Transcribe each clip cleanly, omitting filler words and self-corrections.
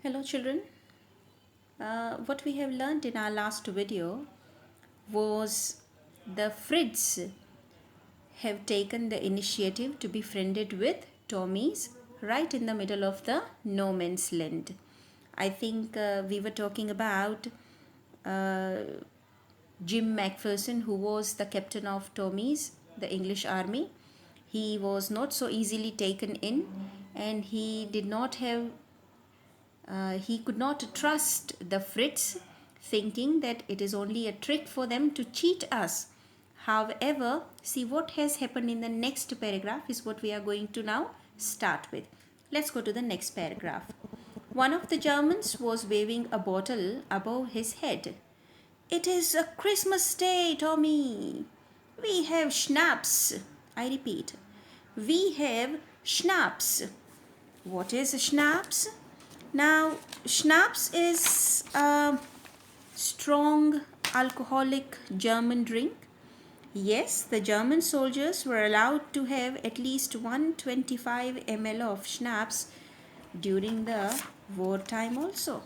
Hello children. What we have learned in our last video was the Frids have taken the initiative to be friended with Tommies right in the middle of the no man's land. I think we were talking about uh, Jim Macpherson, who was the captain of Tommies, the English army. He was not so easily taken in, and he could not trust the Fritz, thinking that it is only a trick for them to cheat us. However, see what has happened in the next paragraph is what we are going to now start with. Let's go to the next paragraph. One of the Germans was waving a bottle above his head. "It is a Christmas day, Tommy. We have schnapps." I repeat, we have schnapps. What is schnapps? Now, schnapps is a strong alcoholic German drink. Yes, the German soldiers were allowed to have at least 125 ml of schnapps during the wartime also,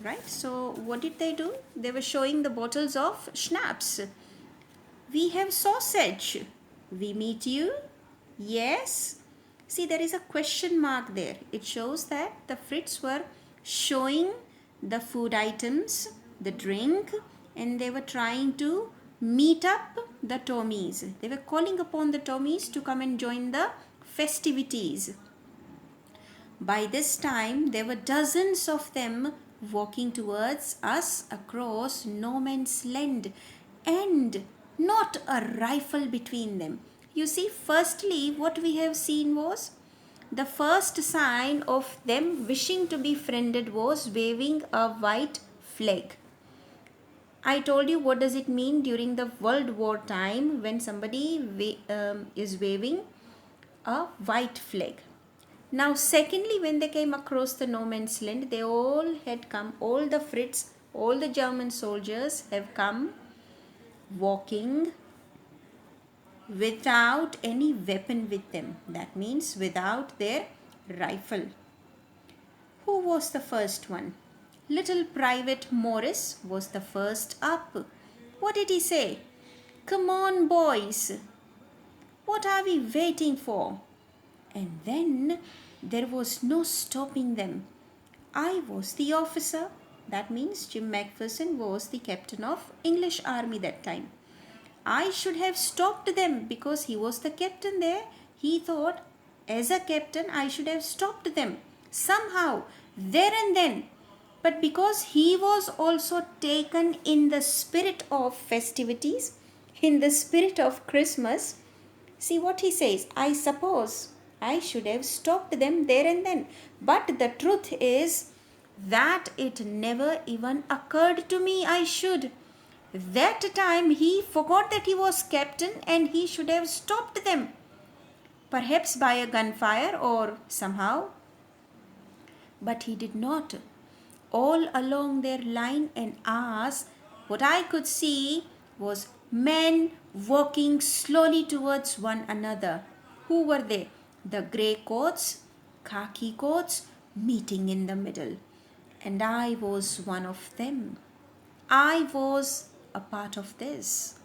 right? So what did they do? They were showing the bottles of schnapps. "We have sausage. We meet you?" "Yes." See, there is a question mark there. It shows that the Fritz were showing the food items, the drink, and they were trying to meet up the Tommies. They were calling upon the Tommies to come and join the festivities. By this time, there were dozens of them walking towards us across no man's land, and not a rifle between them. You see, firstly, what we have seen was the first sign of them wishing to be friended was waving a white flag. I told you what does it mean during the World War time when somebody is waving a white flag. Now, secondly, when they came across the no man's land, they all had come, all the Fritz, all the German soldiers have come walking without any weapon with them. That means without their rifle. Who was the first one? Little Private Morris was the first up. What did he say? "Come on, boys. What are we waiting for?" And then there was no stopping them. I was the officer. That means Jim Macpherson was the captain of English army that time. I should have stopped them because he was the captain there. He thought, as a captain, I should have stopped them somehow, there and then. But because he was also taken in the spirit of festivities, in the spirit of Christmas, see what he says. I suppose I should have stopped them there and then. But the truth is that it never even occurred to me I should. That time he forgot that he was captain and he should have stopped them. Perhaps by a gunfire or somehow. But he did not. All along their line and ours, what I could see was men walking slowly towards one another. Who were they? The grey coats, khaki coats, meeting in the middle. And I was one of them. I was a part of this.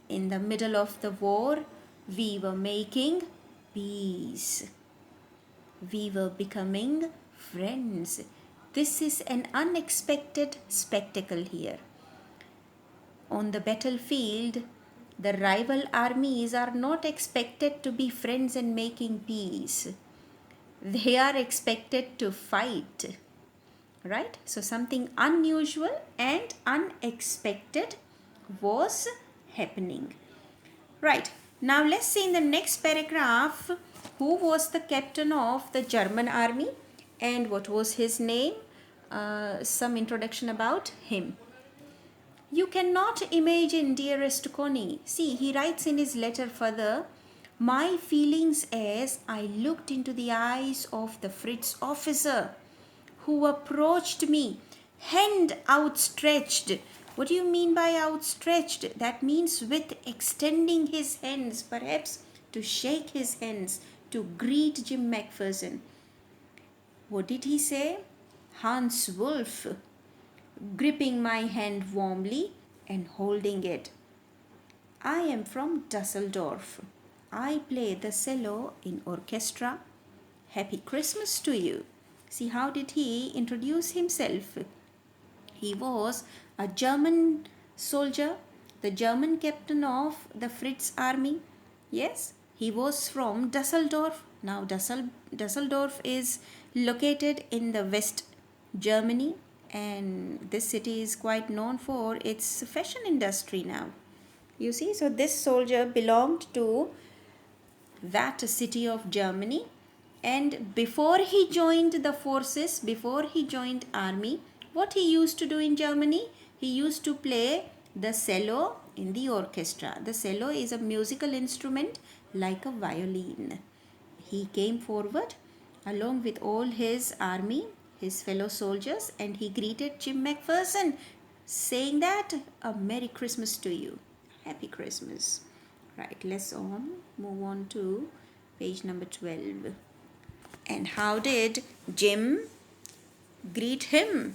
In the middle of the war, we were making peace. We were becoming friends. This is an unexpected spectacle here. On the battlefield, the rival armies are not expected to be friends and making peace. They are expected to fight. Right? So something unusual and unexpected was happening. Right. Now let's see in the next paragraph who was the captain of the German army and what was his name. Some introduction about him. You cannot imagine, dearest Connie. See, he writes in his letter further, my feelings as I looked into the eyes of the Fritz officer who approached me, hand outstretched. What do you mean by outstretched? That means with extending his hands, perhaps to shake his hands, to greet Jim Macpherson. What did he say? Hans Wolf, gripping my hand warmly and holding it. I am from Dusseldorf. I play the cello in orchestra. Happy Christmas to you. See, how did he introduce himself? He was a German soldier, the German captain of the Fritz army. Yes, he was from Dusseldorf. Now, Dusseldorf is located in the West Germany, and this city is quite known for its fashion industry now. You see, so this soldier belonged to that city of Germany, and before he joined the forces, before he joined army, what he used to do in Germany? He used to play the cello in the orchestra. The cello is a musical instrument like a violin. He came forward along with all his army, his fellow soldiers, and he greeted Jim McPherson, saying that a Merry Christmas to you. Happy Christmas. Right, let's move on to page number 12. And how did Jim greet him?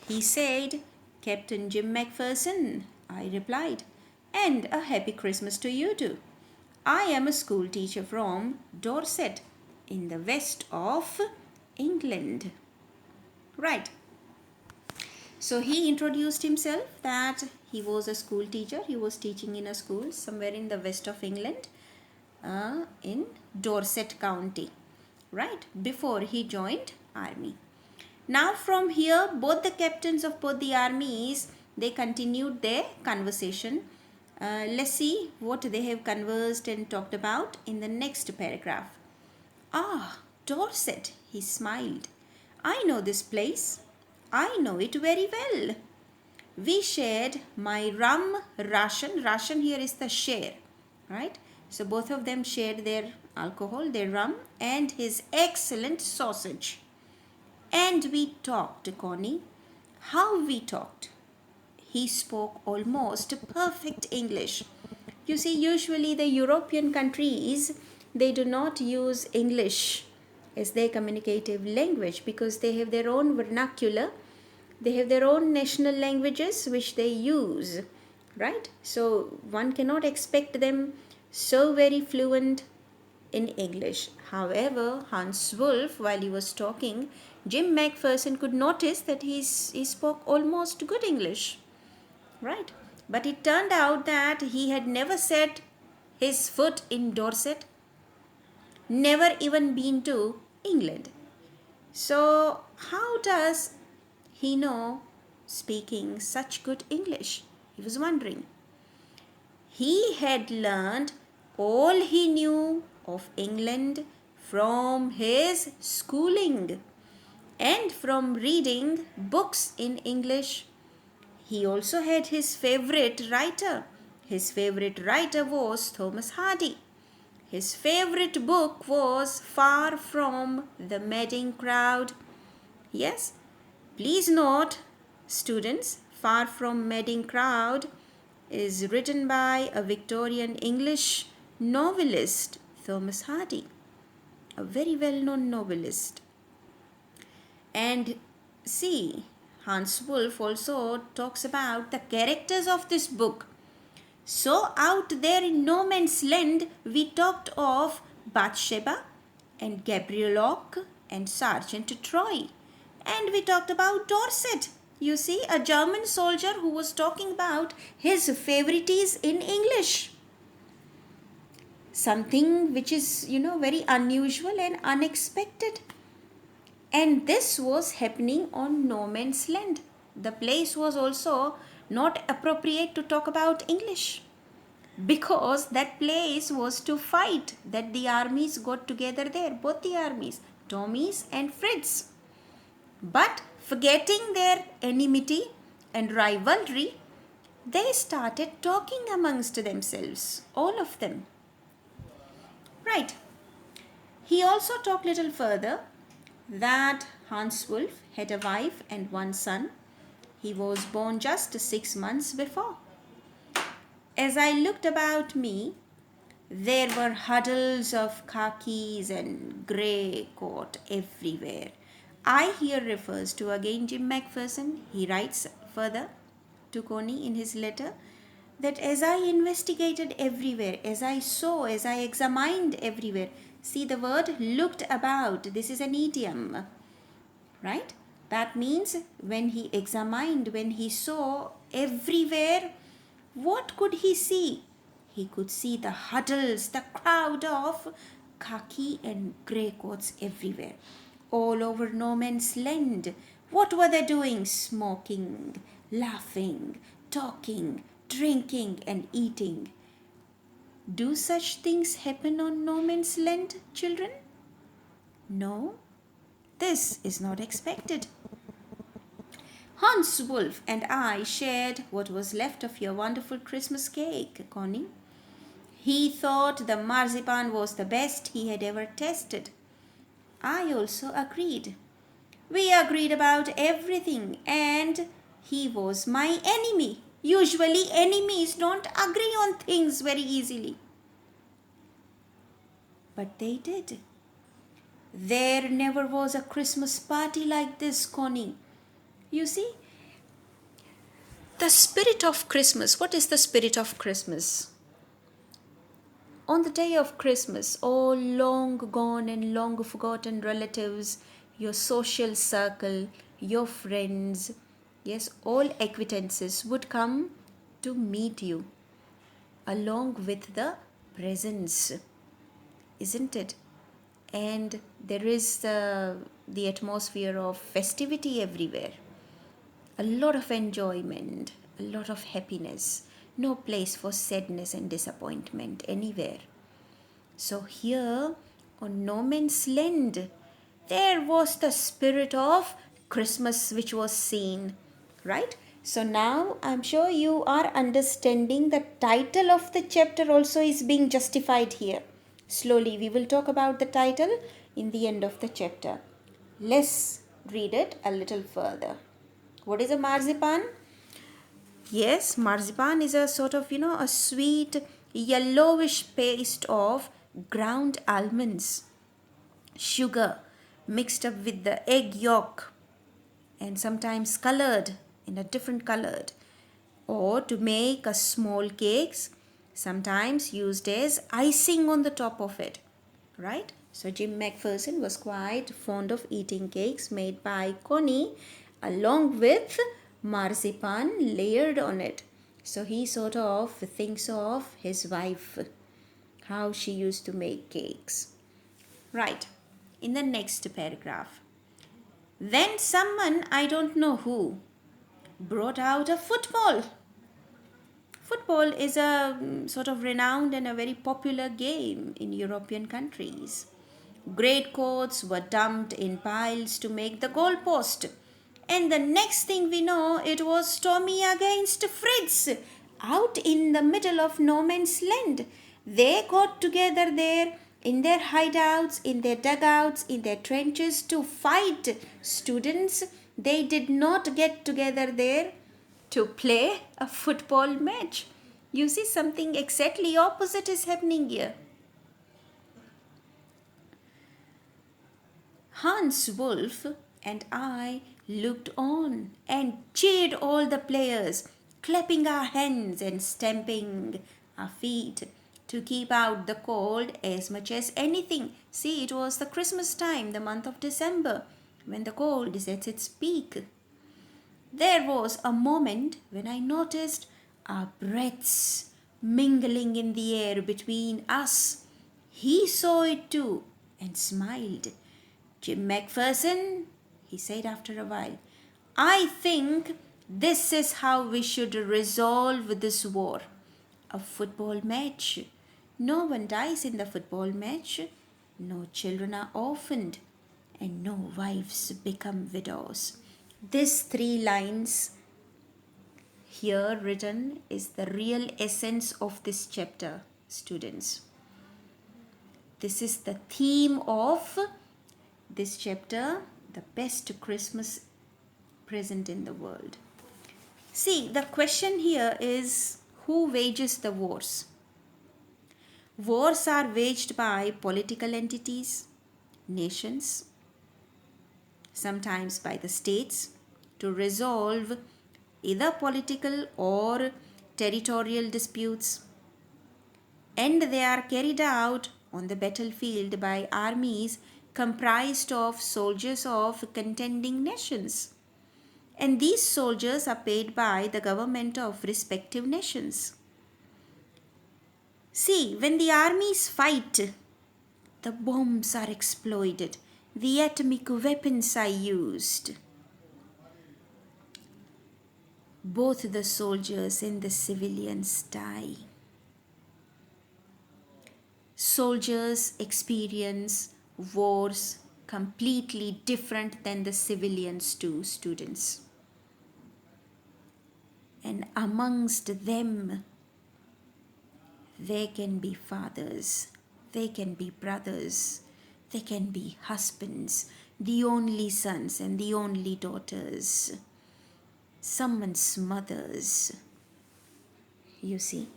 He said, Captain Jim McPherson, I replied, and a happy Christmas to you too. I am a school teacher from Dorset in the west of England. Right. So he introduced himself that he was a school teacher. He was teaching in a school somewhere in the west of England, in Dorset County, right, before he joined army. Now from here, both the captains of both the armies, they continued their conversation. Let's see what they have conversed and talked about in the next paragraph. Ah, Dorset, he smiled. I know this place. I know it very well. We shared my rum ration. Ration here is the share, right? So both of them shared their alcohol, their rum, and his excellent sausage. And we talked, Connie. How we talked. He spoke almost perfect English. You see, usually the European countries, they do not use English as their communicative language because they have their own vernacular. They have their own national languages which they use, right? So one cannot expect them so very fluent in English. However, Hans Wolf, while he was talking, Jim McPherson could notice that he spoke almost good English, right? But it turned out that he had never set his foot in Dorset, never even been to England. So how does he know speaking such good English? He was wondering. He had learned all he knew of England from his schooling and from reading books in English. He also had his favorite writer. His favorite writer was Thomas Hardy. His favorite book was Far From the Madding Crowd. Yes, please note, students, Far From Madding Crowd is written by a Victorian English novelist, Thomas Hardy, a very well-known novelist. And see, Hans Wolf also talks about the characters of this book. So out there in no man's land, we talked of Bathsheba and Gabrielloch and Sergeant Troy. And we talked about Dorset. You see, a German soldier who was talking about his favorites in English. Something which is, very unusual and unexpected. And this was happening on no man's land. The place was also not appropriate to talk about English, because that place was to fight, that the armies got together there, both the armies, Tommy's and Fritz. But forgetting their enmity and rivalry, they started talking amongst themselves, all of them. Right. He also talked little further that Hans Wolf had a wife and one son. He was born just 6 months before. As I looked about me, there were huddles of khakis and grey coat everywhere. I here refers to again Jim Macpherson. He writes further to Connie in his letter that as I investigated everywhere, as I saw, as I examined everywhere, see the word looked about, this is an idiom, right? That means when he examined, when he saw everywhere, what could he see? He could see the huddles, the crowd of khaki and grey coats everywhere, all over no man's land. What were they doing? Smoking, laughing, talking, drinking, and eating. Do such things happen on no man's land, children? No, this is not expected. Hans Wolf and I shared what was left of your wonderful Christmas cake, Connie. He thought the marzipan was the best he had ever tasted. I also agreed. We agreed about everything, and he was my enemy. Usually, enemies don't agree on things very easily. But they did. There never was a Christmas party like this, Connie. You see, the spirit of Christmas. What is the spirit of Christmas? On the day of Christmas, all long gone and long forgotten relatives, your social circle, your friends, yes, all acquaintances would come to meet you along with the presents, isn't it? And there is the atmosphere of festivity everywhere. A lot of enjoyment, a lot of happiness, no place for sadness and disappointment anywhere. So here on No Man's Land, there was the spirit of Christmas which was seen, right? So now I'm sure you are understanding the title of the chapter also is being justified here. Slowly we will talk about the title in the end of the chapter. Let's read it a little further. What is a marzipan? Yes, marzipan is a sort of, a sweet yellowish paste of ground almonds, sugar mixed up with the egg yolk and sometimes colored in a different colored, or to make a small cakes, sometimes used as icing on the top of it, right? So Jim Macpherson was quite fond of eating cakes made by Connie along with marzipan layered on it. So he sort of thinks of his wife, how she used to make cakes. Right, in the next paragraph. Then someone, I don't know who, brought out a football. Football is a sort of renowned and a very popular game in European countries. Great coats were dumped in piles to make the goalpost. And the next thing we know, it was Tommy against Fritz out in the middle of no man's land. They got together there in their hideouts, in their dugouts, in their trenches to fight. Students, they did not get together there to play a football match. You see, something exactly opposite is happening here. Hans Wolf and I looked on and cheered all the players, clapping our hands and stamping our feet to keep out the cold as much as anything. See, it was the Christmas time, the month of December, when the cold is at its peak. There was a moment when I noticed our breaths mingling in the air between us. He saw it too and smiled. Jim Macpherson, he said after a while, I think this is how we should resolve this war. A football match. No one dies in the football match. No children are orphaned. And no wives become widows. These 3 lines here written is the real essence of this chapter, students. This is the theme of this chapter, the best Christmas present in the world. See, the question here is who wages the wars? Wars are waged by political entities, nations, sometimes by the states, to resolve either political or territorial disputes, and they are carried out on the battlefield by armies comprised of soldiers of contending nations. And these soldiers are paid by the government of respective nations. See, when the armies fight, the bombs are exploded, the atomic weapons are used. Both the soldiers and the civilians die. Soldiers experience wars completely different than the civilians do, students. And amongst them, there can be fathers, they can be brothers, they can be husbands, the only sons and the only daughters, someone's mothers. You see?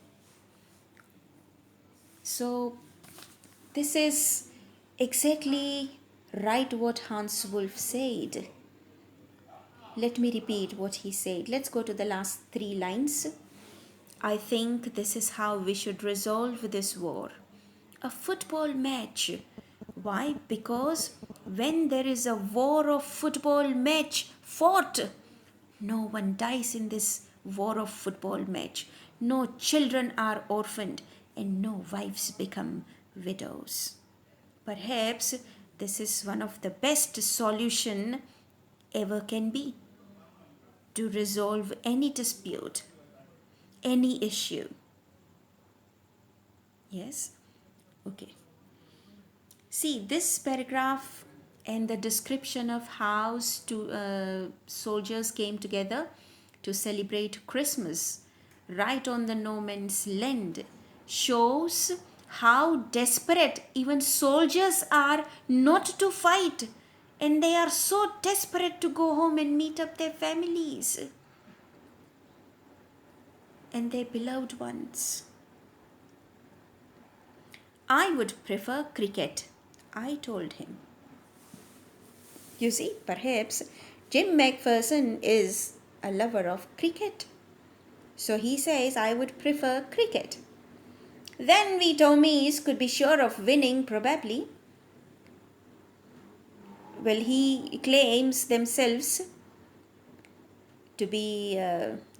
So, this is exactly right what Hans Wolf said. Let me repeat what he said. Let's go to the last 3 lines. I think this is how we should resolve this war. A football match. Why? Because when there is a war of football match fought, no one dies in this war of football match. No children are orphaned and no wives become widows. Perhaps this is one of the best solution ever can be to resolve any dispute, any issue. Yes? Okay. See, this paragraph and the description of how soldiers came together to celebrate Christmas right on the no man's land shows how desperate even soldiers are not to fight, and they are so desperate to go home and meet up their families and their beloved ones. I would prefer cricket, I told him. You see, perhaps Jim McPherson is a lover of cricket. So he says, I would prefer cricket. Then we Tommies could be sure of winning, probably. Well, he claims themselves to be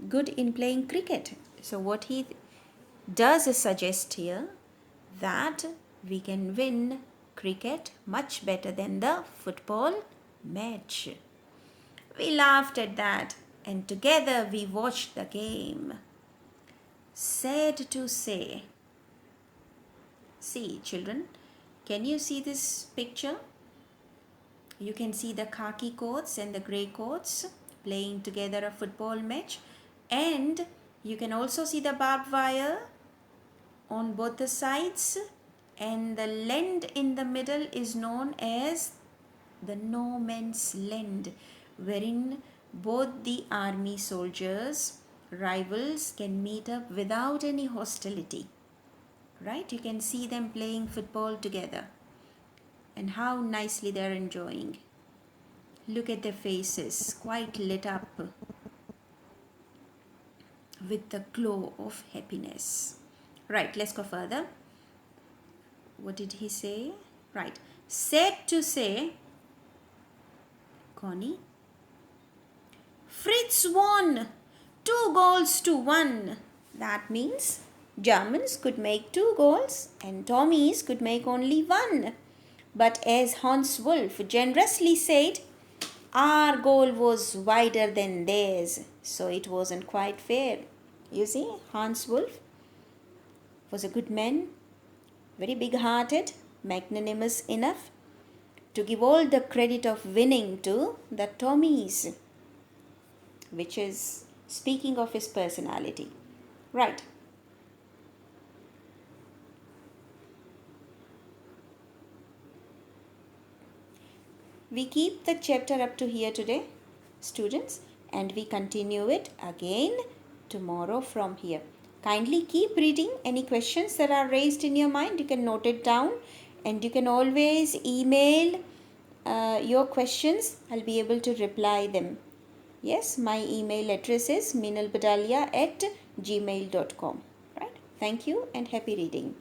good in playing cricket. So what he does suggest here that we can win cricket much better than the football match. We laughed at that and together we watched the game. Sad to say. See, children, can you see this picture? You can see the khaki coats and the grey coats playing together a football match, and you can also see the barbed wire on both the sides, and the land in the middle is known as the no man's land, wherein both the army soldiers, rivals, can meet up without any hostility. Right? You can see them playing football together and how nicely they are enjoying. Look at their faces, quite lit up with the glow of happiness. Right, let's go further. What did he say? Right, sad to say, Connie, Fritz won 2-1. That means Germans could make 2 goals and Tommies could make only 1. But as Hans Wolf generously said, our goal was wider than theirs, so it wasn't quite fair. You see, Hans Wolf was a good man, very big-hearted, magnanimous enough to give all the credit of winning to the Tommies, which is speaking of his personality. Right. We keep the chapter up to here today, students, and we continue it again tomorrow from here. Kindly keep reading. Any questions that are raised in your mind, you can note it down, and you can always email your questions, I'll be able to reply them. Yes, my email address is minalbhadaliya@gmail.com. Right? Thank you and happy reading.